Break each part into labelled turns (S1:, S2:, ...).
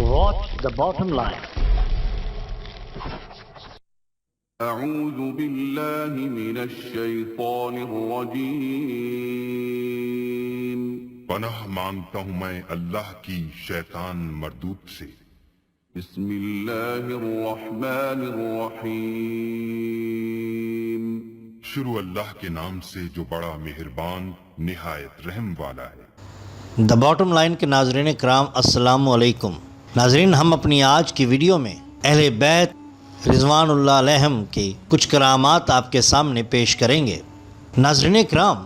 S1: Watch the bottom line.
S2: أعوذ بالله من الشیطان الرجیم
S3: پناہ مانگتا ہوں میں اللہ کی شیطان مردود سے۔
S2: بسم اللہ الرحمن الرحیم
S3: شروع اللہ کے نام سے جو بڑا مہربان نہایت رحم والا ہے۔
S1: دا باٹم لائن کے ناظرین کرام السلام علیکم۔ ناظرین، ہم اپنی آج کی ویڈیو میں اہل بیت رضوان اللہ علیہم کی کچھ کرامات آپ کے سامنے پیش کریں گے۔ ناظرین کرام،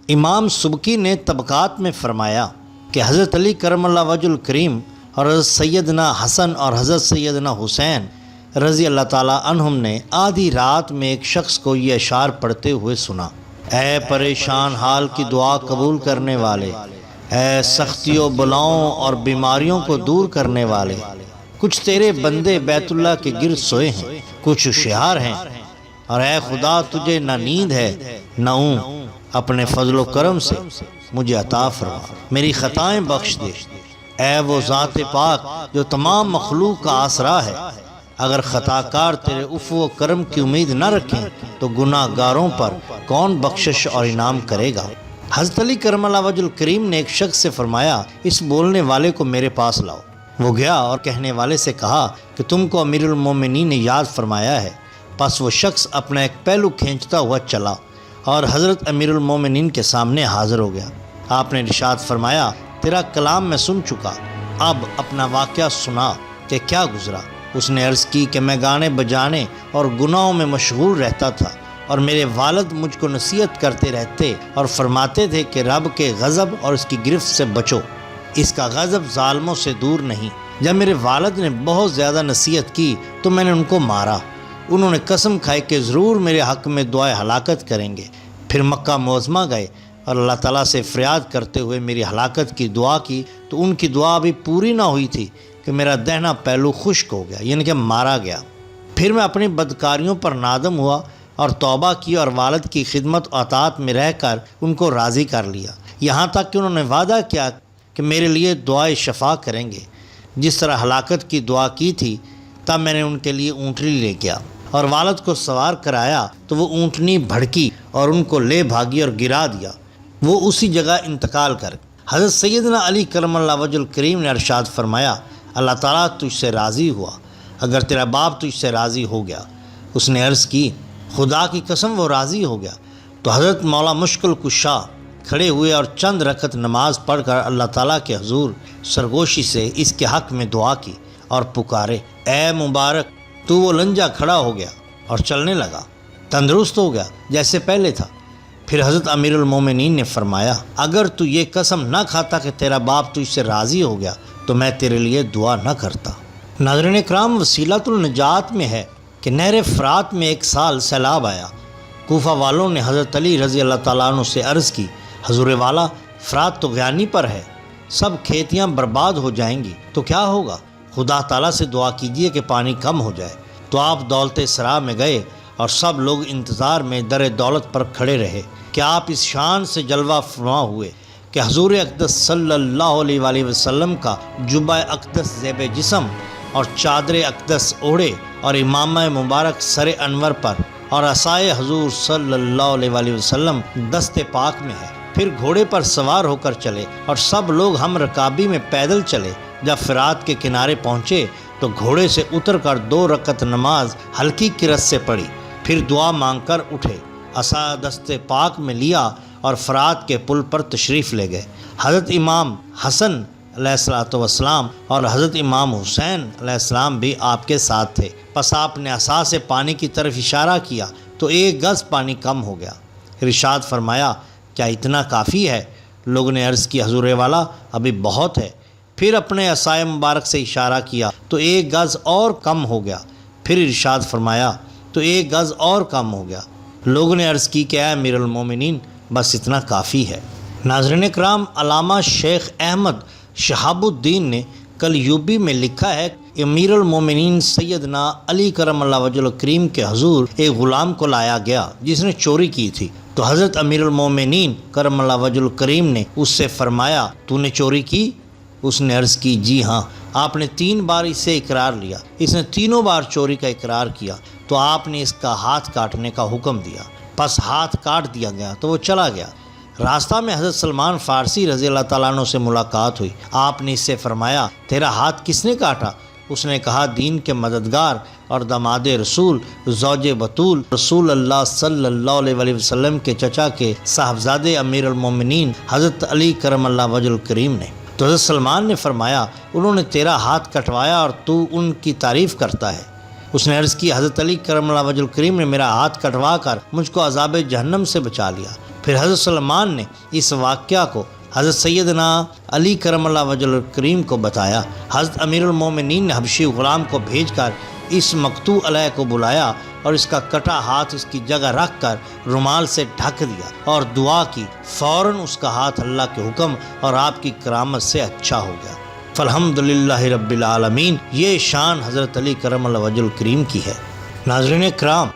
S1: امام سبکی نے طبقات میں فرمایا کہ حضرت علی کرم اللہ وجہ الکریم اور حضرت سیدنا حسن اور حضرت سیدنا حسین رضی اللہ تعالیٰ عنہم نے آدھی رات میں ایک شخص کو یہ اشعار پڑھتے ہوئے سنا: اے پریشان حال کی دعا قبول کرنے والے، اے سختیوں بلاؤں اور بیماریوں کو دور کرنے والے، کچھ تیرے بندے بیت اللہ کے گرد سوئے ہیں، کچھ ہوشیار ہیں، اور اے خدا تجھے نہ نیند ہے نہ اونگ، اپنے فضل و کرم سے مجھے عطا فرما، میری خطائیں بخش دے۔ اے وہ ذات پاک جو تمام مخلوق کا آسرا ہے، اگر خطا کار تیرے عفو و کرم کی امید نہ رکھیں تو گناہ گاروں پر کون بخشش اور انعام کرے گا؟ حضرت علی کرم اللہ وجہ الکریم نے ایک شخص سے فرمایا، اس بولنے والے کو میرے پاس لاؤ۔ وہ گیا اور کہنے والے سے کہا کہ تم کو امیر المومنین نے یاد فرمایا ہے۔ پس وہ شخص اپنا ایک پہلو کھینچتا ہوا چلا اور حضرت امیر المومنین کے سامنے حاضر ہو گیا۔ آپ نے ارشاد فرمایا، تیرا کلام میں سن چکا، اب اپنا واقعہ سنا کہ کیا گزرا۔ اس نے عرض کی کہ میں گانے بجانے اور گناہوں میں مشغول رہتا تھا، اور میرے والد مجھ کو نصیحت کرتے رہتے اور فرماتے تھے کہ رب کے غضب اور اس کی گرفت سے بچو، اس کا غضب ظالموں سے دور نہیں۔ جب میرے والد نے بہت زیادہ نصیحت کی تو میں نے ان کو مارا۔ انہوں نے قسم کھائی کہ ضرور میرے حق میں دعائے ہلاکت کریں گے۔ پھر مکہ معظمہ گئے اور اللہ تعالیٰ سے فریاد کرتے ہوئے میری ہلاکت کی دعا کی، تو ان کی دعا ابھی پوری نہ ہوئی تھی کہ میرا دہنا پہلو خشک ہو گیا، یعنی کہ مارا گیا۔ پھر میں اپنی بدکاریوں پر نادم ہوا اور توبہ کی اور والد کی خدمت و اطاعت میں رہ کر ان کو راضی کر لیا، یہاں تک کہ انہوں نے وعدہ کیا کہ میرے لیے دعائے شفا کریں گے۔ جس طرح ہلاکت کی دعا کی تھی، تب میں نے ان کے لیے اونٹنی لے گیا اور والد کو سوار کرایا تو وہ اونٹنی بھڑکی اور ان کو لے بھاگی اور گرا دیا، وہ اسی جگہ انتقال کر گئے۔ حضرت سیدنا علی کرم اللہ وجہ الکریم نے ارشاد فرمایا، اللہ تعالیٰ تجھ سے راضی ہوا اگر تیرا باپ تجھ سے راضی ہو گیا۔ اس نے عرض کی، خدا کی قسم وہ راضی ہو گیا۔ تو حضرت مولا مشکل کشا کھڑے ہوئے اور چند رکعت نماز پڑھ کر اللہ تعالیٰ کے حضور سرگوشی سے اس کے حق میں دعا کی اور پکارے، اے مبارک تو وہ لنجا کھڑا ہو گیا اور چلنے لگا، تندرست ہو گیا جیسے پہلے تھا۔ پھر حضرت امیر المومنین نے فرمایا، اگر تو یہ قسم نہ کھاتا کہ تیرا باپ تجھ سے راضی ہو گیا تو میں تیرے لیے دعا نہ کرتا۔ ناظرین کرام، وسیلۃ النجات میں ہے کہ نہر فرات میں ایک سال سیلاب آیا۔ کوفہ والوں نے حضرت علی رضی اللہ تعالیٰ عنہ سے عرض کی، حضور والا، فرات تو غیانی پر ہے، سب کھیتیاں برباد ہو جائیں گی تو کیا ہوگا؟ خدا تعالیٰ سے دعا کیجیے کہ پانی کم ہو جائے۔ تو آپ دولت سرا میں گئے اور سب لوگ انتظار میں در دولت پر کھڑے رہے کہ آپ اس شان سے جلوہ فرما ہوئے کہ حضور اقدس صلی اللہ علیہ وآلہ وسلم کا جبہ اقدس زیب جسم اور چادر اقدس اوڑھے اور امامہ مبارک سر انور پر اور عصائے حضور صلی اللہ علیہ وآلہ وسلم دست پاک میں ہے۔ پھر گھوڑے پر سوار ہو کر چلے اور سب لوگ ہم رکابی میں پیدل چلے۔ جب فرات کے کنارے پہنچے تو گھوڑے سے اتر کر 2 رکعت نماز ہلکی کرت سے پڑھی، پھر دعا مانگ کر اٹھے، عصا دست پاک میں لیا اور فرات کے پل پر تشریف لے گئے۔ حضرت امام حسن علیہ السلام اور حضرت امام حسین علیہ السلام بھی آپ کے ساتھ تھے۔ پس آپ نے عصا سے پانی کی طرف اشارہ کیا تو 1 گز پانی کم ہو گیا۔ ارشاد فرمایا، کیا اتنا کافی ہے؟ لوگوں نے عرض کی، حضور والا ابھی بہت ہے۔ پھر اپنے عصائے مبارک سے اشارہ کیا تو 1 گز اور کم ہو گیا۔ پھر ارشاد فرمایا تو 1 گز اور کم ہو گیا۔ لوگوں نے عرض کی کہ اے امیر المومنین، بس اتنا کافی ہے۔ ناظرین کرام، علامہ شیخ احمد شہاب الدین نے کل یوبی میں لکھا ہے، امیر المومنین سیدنا علی کرم اللہ وجہ الکریم کے حضور ایک غلام کو لایا گیا جس نے چوری کی تھی، تو حضرت امیر المومنین کرم اللہ وجہ الکریم نے اس سے فرمایا، تو نے چوری کی؟ اس نے عرض کی جی ہاں۔ آپ نے 3 بار اس سے اقرار لیا، اس نے تینوں بار چوری کا اقرار کیا تو آپ نے اس کا ہاتھ کاٹنے کا حکم دیا، پس ہاتھ کاٹ دیا گیا تو وہ چلا گیا۔ راستہ میں حضرت سلمان فارسی رضی اللہ تعالیٰ عنہ سے ملاقات ہوئی۔ آپ نے اس سے فرمایا تیرا ہاتھ کس نے کاٹا؟ اس نے کہا دین کے مددگار اور داماد رسول زوج بطول رسول اللہ صلی اللہ علیہ وسلم کے چچا کے صاحبزادے امیر المومنین حضرت علی کرم اللہ وجہ الکریم نے۔ تو حضرت سلمان نے فرمایا انہوں نے تیرا ہاتھ کٹوایا اور تو ان کی تعریف کرتا ہے۔ اس نے عرض کی حضرت علی کرم اللہ وجہ الکریم نے میرا ہاتھ کٹوا کر مجھ کو عذاب جہنم سے بچا لیا۔ پھر حضرت سلمان نے اس واقعہ کو حضرت سیدنا علی کرم اللہ وجہ الکریم کو بتایا۔ حضرت امیر المومنین نے حبشی غلام کو بھیج کر اس مقتوع علیہ کو بلایا اور اس کا کٹا ہاتھ اس کی جگہ رکھ کر رومال سے ڈھک دیا اور دعا کی۔ فوراً اس کا ہاتھ اللہ کے حکم اور آپ کی کرامت سے اچھا ہو گیا۔ فالحمدللہ رب العالمین۔ یہ شان حضرت علی کرم اللہ وجہ الکریم کی ہے۔ ناظرین کرام،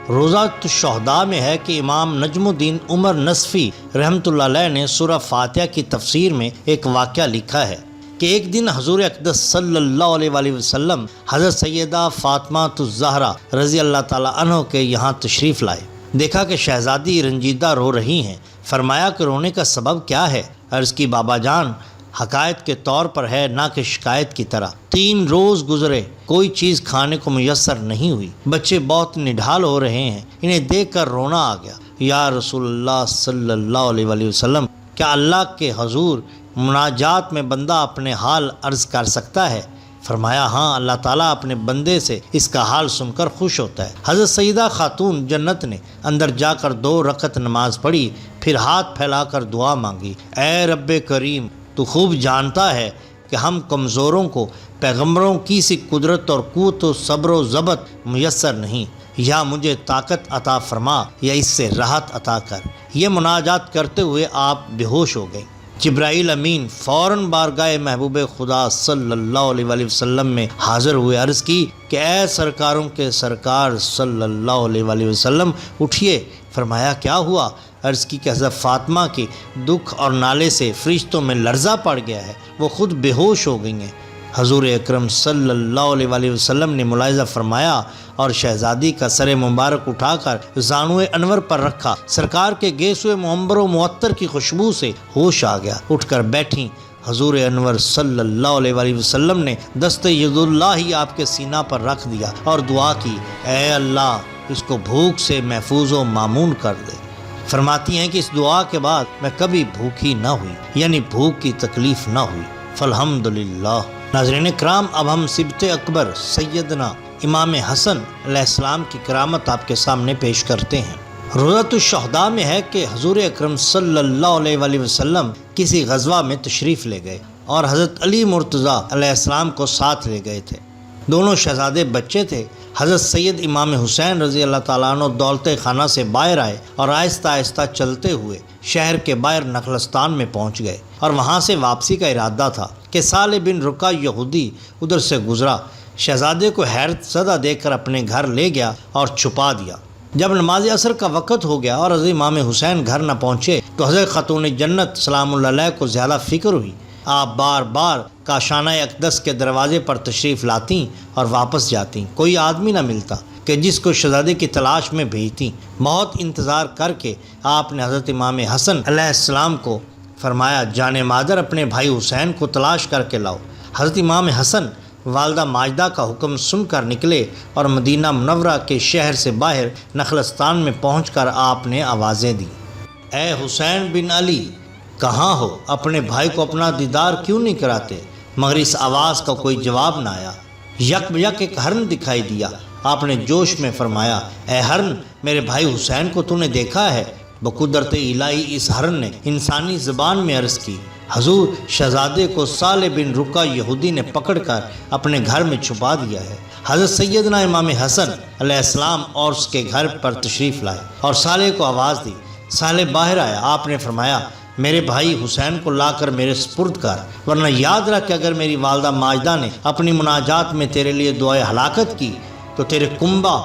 S1: روضۃ الشہداء میں ہے کہ امام نجم الدین عمر نصفی رحمۃ اللہ علیہ نے سورہ فاتحہ کی تفسیر میں ایک واقعہ لکھا ہے کہ ایک دن حضور اقدس صلی اللہ علیہ وسلم حضرت سیدہ فاطمہ الزہرا رضی اللہ تعالیٰ عنہ کے یہاں تشریف لائے۔ دیکھا کہ شہزادی رنجیدہ رو رہی ہیں۔ فرمایا کہ رونے کا سبب کیا ہے؟ عرض کی بابا جان حقائق کے طور پر ہے نہ کہ شکایت کی طرح۔ 3 روز گزرے، کوئی چیز کھانے کو میسر نہیں ہوئی، بچے بہت نڈھال ہو رہے ہیں، انہیں دیکھ کر رونا آ گیا۔ یا رسول اللہ صلی اللہ علیہ وسلم، کیا اللہ کے حضور مناجات میں بندہ اپنے حال عرض کر سکتا ہے؟ فرمایا ہاں، اللہ تعالیٰ اپنے بندے سے اس کا حال سن کر خوش ہوتا ہے۔ حضرت سیدہ خاتون جنت نے اندر جا کر 2 رکعت نماز پڑھی، پھر ہاتھ پھیلا کر دعا مانگی، اے رب کریم، تو خوب جانتا ہے کہ ہم کمزوروں کو پیغمبروں کی سی قدرت اور قوت و صبر و ضبط میسر نہیں، یا مجھے طاقت عطا فرما یا اس سے راحت عطا کر۔ یہ مناجات کرتے ہوئے آپ بے ہوش ہو گئے۔ جبرائیل امین فوراً بارگاہ محبوب خدا صلی اللہ علیہ وسلم میں حاضر ہوئے، عرض کی کہ اے سرکاروں کے سرکار صلی اللہ علیہ وسلم اٹھیے۔ فرمایا کیا ہوا؟ عرض کی کہ حضرت فاطمہ کے دکھ اور نالے سے فرشتوں میں لرزہ پڑ گیا ہے، وہ خود بے ہوش ہو گئی ہیں۔ حضور اکرم صلی اللہ علیہ وسلم نے ملاحظہ فرمایا اور شہزادی کا سر مبارک اٹھا کر زانوئے انور پر رکھا۔ سرکار کے گیس ہوئے معمبر و معطر کی خوشبو سے ہوش آ گیا، اٹھ کر بیٹھیں۔ حضور انور صلی اللہ علیہ وسلم نے دست ید اللہ ہی آپ کے سینہ پر رکھ دیا اور دعا کی، اے اللہ اس کو بھوک سے محفوظ و مامون کر دے۔ فرماتی ہیں کہ اس دعا کے بعد میں کبھی بھوکی نہ ہوئی، یعنی بھوک کی تکلیف نہ ہوئی۔ فالحمدللہ۔ ناظرین کرام، اب ہم سبط اکبر سیدنا امام حسن علیہ السلام کی کرامت آپ کے سامنے پیش کرتے ہیں۔ روضۃ الشہداء میں ہے کہ حضور اکرم صلی اللہ علیہ وسلم کسی غزوہ میں تشریف لے گئے اور حضرت علی مرتضیٰ علیہ السلام کو ساتھ لے گئے تھے۔ دونوں شہزادے بچے تھے۔ حضرت سید امام حسین رضی اللہ تعالیٰ عنہ دولت خانہ سے باہر آئے اور آہستہ آہستہ چلتے ہوئے شہر کے باہر نخلستان میں پہنچ گئے اور وہاں سے واپسی کا ارادہ تھا کہ صالح بن رقع یہودی ادھر سے گزرا۔ شہزادے کو حیرت زدہ دیکھ کر اپنے گھر لے گیا اور چھپا دیا۔ جب نماز عصر کا وقت ہو گیا اور حضرت امام حسین گھر نہ پہنچے تو حضرت خاتون جنت سلام اللہ علیہ کو زیادہ فکر ہوئی۔ آپ بار بار کاشانہ اقدس کے دروازے پر تشریف لاتی اور واپس جاتی، کوئی آدمی نہ ملتا کہ جس کو شہزادے کی تلاش میں بھیجتی۔ بہت انتظار کر کے آپ نے حضرت امام حسن علیہ السلام کو فرمایا، جان مادر اپنے بھائی حسین کو تلاش کر کے لاؤ۔ حضرت امام حسن والدہ ماجدہ کا حکم سن کر نکلے اور مدینہ منورہ کے شہر سے باہر نخلستان میں پہنچ کر آپ نے آوازیں دیں، اے حسین بن علی، کہاں ہو؟ اپنے بھائی کو اپنا دیدار کیوں نہیں کراتے؟ مگر اس آواز کا کوئی جواب نہ آیا۔ یک بیک ایک ہرن دکھائی دیا۔ آپ نے جوش میں فرمایا، اے ہرن، میرے بھائی حسین کو تو نے دیکھا ہے؟ بقدرت الہی اس ہرن نے انسانی زبان میں عرض کی، حضور، شہزادے کو صالح بن رقع یہودی نے پکڑ کر اپنے گھر میں چھپا دیا ہے۔ حضرت سیدنا امام حسن علیہ السلام اور اس کے گھر پر تشریف لائے اور صالح کو آواز دی۔ صالح باہر آیا۔ آپ نے فرمایا، میرے بھائی حسین کو لا کر میرے سپرد کر، ورنہ یاد رکھ کہ اگر میری والدہ ماجدہ نے اپنی مناجات میں تیرے لیے دعائے ہلاکت کی تو تیرے کنبہ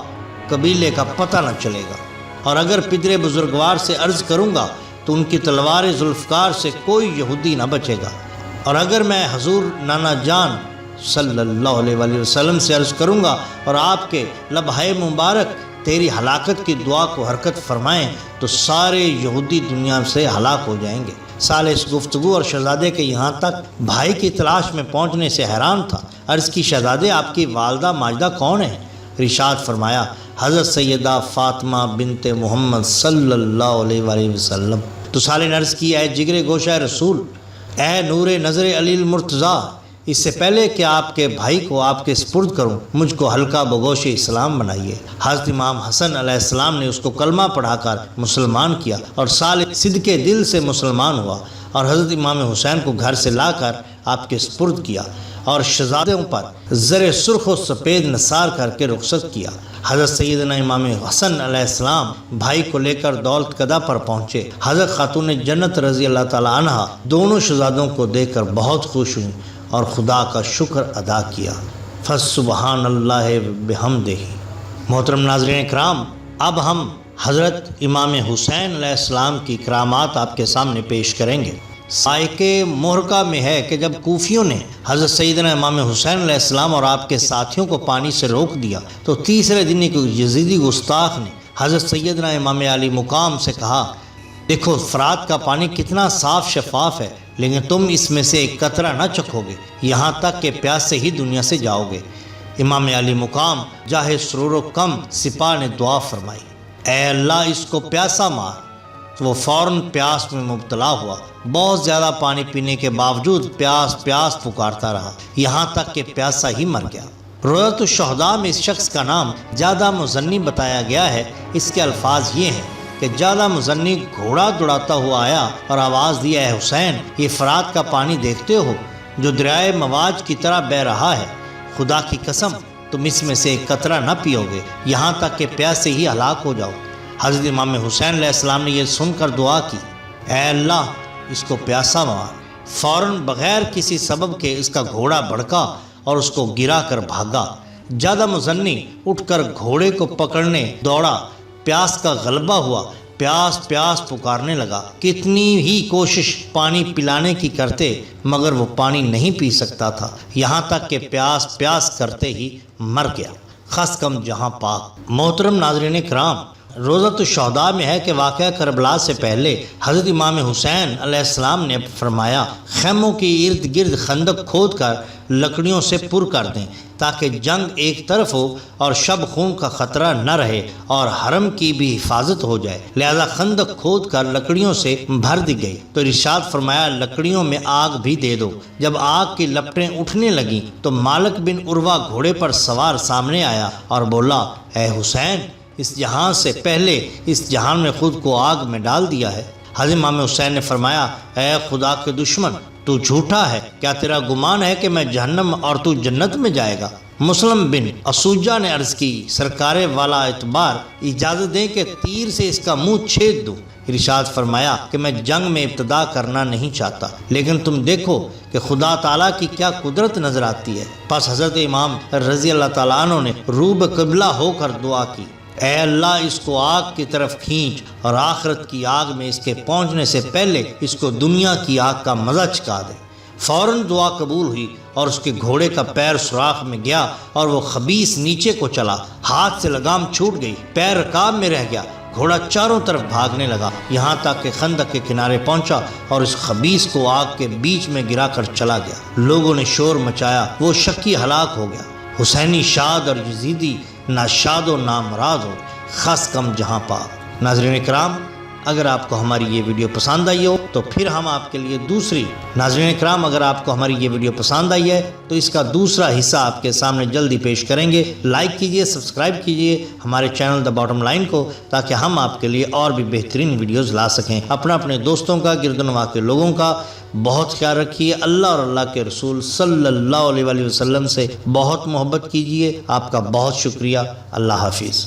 S1: قبیلے کا پتہ نہ چلے گا، اور اگر پدر بزرگوار سے عرض کروں گا تو ان کی تلوار ذوالفقار سے کوئی یہودی نہ بچے گا۔ اور اگر میں حضور نانا جان صلی اللہ علیہ وآلہ وسلم سے عرض کروں گا اور آپ کے لبہائے مبارک تیری ہلاکت کی دعا کو حرکت فرمائیں تو سارے یہودی دنیا سے ہلاک ہو جائیں گے۔ سالہ اس گفتگو اور شہزادے کے یہاں تک بھائی کی تلاش میں پہنچنے سے حیران تھا۔ عرض کی شہزادے آپ کی والدہ ماجدہ کون ہے؟ ارشاد فرمایا حضرت سیدہ فاطمہ بنت محمد صلی اللہ علیہ وآلہ وسلم۔ تو سالہ نے عرض کی اے جگر گوشہ رسول، اے نور نظر علی المرتضیٰ، اس سے پہلے کہ آپ کے بھائی کو آپ کے سپرد کروں مجھ کو حلقہ بگوش اسلام بنائیے۔ حضرت امام حسن علیہ السلام نے اس کو کلمہ پڑھا کر مسلمان کیا اور سالہ صدقے دل سے مسلمان ہوا اور حضرت امام حسین کو گھر سے لا کر آپ کے سپرد کیا اور شہزادوں پر زر سرخ و سفید نثار کر کے رخصت کیا۔ حضرت سیدنا امام حسن علیہ السلام بھائی کو لے کر دولت قدہ پر پہنچے۔ حضرت خاتون جنت رضی اللہ تعالی عنہ دونوں شہزادوں کو دیکھ کر بہت خوش ہوئیں اور خدا کا شکر ادا کیا۔ فسبحان اللہ بحمدہ۔ محترم ناظرین کرام، اب ہم حضرت امام حسین علیہ السلام کی کرامات آپ کے سامنے پیش کریں گے۔ سائقے محرقہ میں ہے کہ جب کوفیوں نے حضرت سیدنا امام حسین علیہ السلام اور آپ کے ساتھیوں کو پانی سے روک دیا تو تیسرے دن ایک یزیدی گستاخ نے حضرت سیدنا امام علی مقام سے کہا، دیکھو فرات کا پانی کتنا صاف شفاف ہے، لیکن تم اس میں سے ایک قطرہ نہ چکھو گے یہاں تک کہ پیاس سے ہی دنیا سے جاؤ گے۔ امام علی مقام جاہ سرور و کم سپاہ نے دعا فرمائی، اے اللہ اس کو پیاسا مار۔ تو وہ فوراً پیاس میں مبتلا ہوا، بہت زیادہ پانی پینے کے باوجود پیاس پیاس پکارتا رہا یہاں تک کہ پیاسا ہی مر گیا۔ روضۃ الشہداء میں اس شخص کا نام جادہ مزنی بتایا گیا ہے۔ اس کے الفاظ یہ ہیں کہ جادہ مزنی گھوڑا دوڑاتا ہوا آیا اور آواز دیا، اے حسین، یہ فرات کا پانی دیکھتے ہو جو دریائے مواج کی طرح بہہ رہا ہے، خدا کی قسم تم اس میں سے ایک قطرہ نہ پیو گے یہاں تک کہ پیاس سے ہی ہلاک ہو جاؤ۔ حضرت امام حسین علیہ السلام نے یہ سن کر دعا کی، اے اللہ اس کو پیاسا مار۔ فوراً بغیر کسی سبب کے اس کا گھوڑا بھڑکا اور اس کو گرا کر بھاگا۔ جادہ مزنی اٹھ کر گھوڑے کو پکڑنے دوڑا، پیاس کا غلبہ ہوا، پیاس پیاس پکارنے لگا۔ کتنی ہی کوشش پانی پلانے کی کرتے مگر وہ پانی نہیں پی سکتا تھا یہاں تک کہ پیاس پیاس کرتے ہی مر گیا۔ خس کم جہاں پاک۔ محترم ناظرین کرام، روضۃ الشہداء میں ہے کہ واقعہ کربلا سے پہلے حضرت امام حسین علیہ السلام نے فرمایا، خیموں کی ارد گرد خندق کھود کر لکڑیوں سے پر کر دیں تاکہ جنگ ایک طرف ہو اور شب خون کا خطرہ نہ رہے اور حرم کی بھی حفاظت ہو جائے۔ لہذا خندق کھود کر لکڑیوں سے بھر دی گئی تو ارشاد فرمایا، لکڑیوں میں آگ بھی دے دو۔ جب آگ کی لپٹیں اٹھنے لگیں تو مالک بن عروہ گھوڑے پر سوار سامنے آیا اور بولا، اے حسین، اس جہان سے پہلے اس جہان میں خود کو آگ میں ڈال دیا ہے۔ حضرت امام حسین نے فرمایا، اے خدا کے دشمن، تو جھوٹا ہے، کیا تیرا گمان ہے کہ میں جہنم اور تو جنت میں جائے گا؟ مسلم بن اسوجہ نے عرض کی، سرکار والا اعتبار، اجازت دیں کہ تیر سے اس کا منہ چھید دوں۔ ارشاد فرمایا کہ میں جنگ میں ابتدا کرنا نہیں چاہتا، لیکن تم دیکھو کہ خدا تعالیٰ کی کیا قدرت نظر آتی ہے۔ پس حضرت امام رضی اللہ تعالیٰ عنہ نے روب قبلہ ہو کر دعا کی، اے اللہ اس کو آگ کی طرف کھینچ اور آخرت کی آگ میں اس کے پہنچنے سے پہلے اس کو دنیا کی آگ کا مزہ چکھا دے۔ فوراً دعا قبول ہوئی اور اس کے گھوڑے کا پیر سوراخ میں گیا اور وہ خبیث نیچے کو چلا، ہاتھ سے لگام چھوٹ گئی، پیر رکاب میں رہ گیا۔ گھوڑا چاروں طرف بھاگنے لگا یہاں تک کہ خندق کے کنارے پہنچا اور اس خبیث کو آگ کے بیچ میں گرا کر چلا گیا۔ لوگوں نے شور مچایا، وہ شکی ہلاک ہو گیا۔ حسینی شاد اور یزیدی نہ شاد و نہ مراد ہو، خس کم جہاں پاک۔ ناظرین کرام، اگر آپ کو ہماری یہ ویڈیو پسند آئی ہو تو پھر ہم آپ کے لیے اگر آپ کو ہماری یہ ویڈیو پسند آئی ہے تو اس کا دوسرا حصہ آپ کے سامنے جلدی پیش کریں گے۔ لائک کیجئے، سبسکرائب کیجئے ہمارے چینل دا باٹم لائن کو تاکہ ہم آپ کے لیے اور بھی بہترین ویڈیوز لا سکیں۔ اپنے دوستوں کا، گرد و نواح کے لوگوں کا بہت خیال رکھیے۔ اللہ اور اللہ کے رسول صلی اللہ علیہ وسلم سے بہت محبت کیجئے۔ آپ کا بہت شکریہ۔ اللہ حافظ۔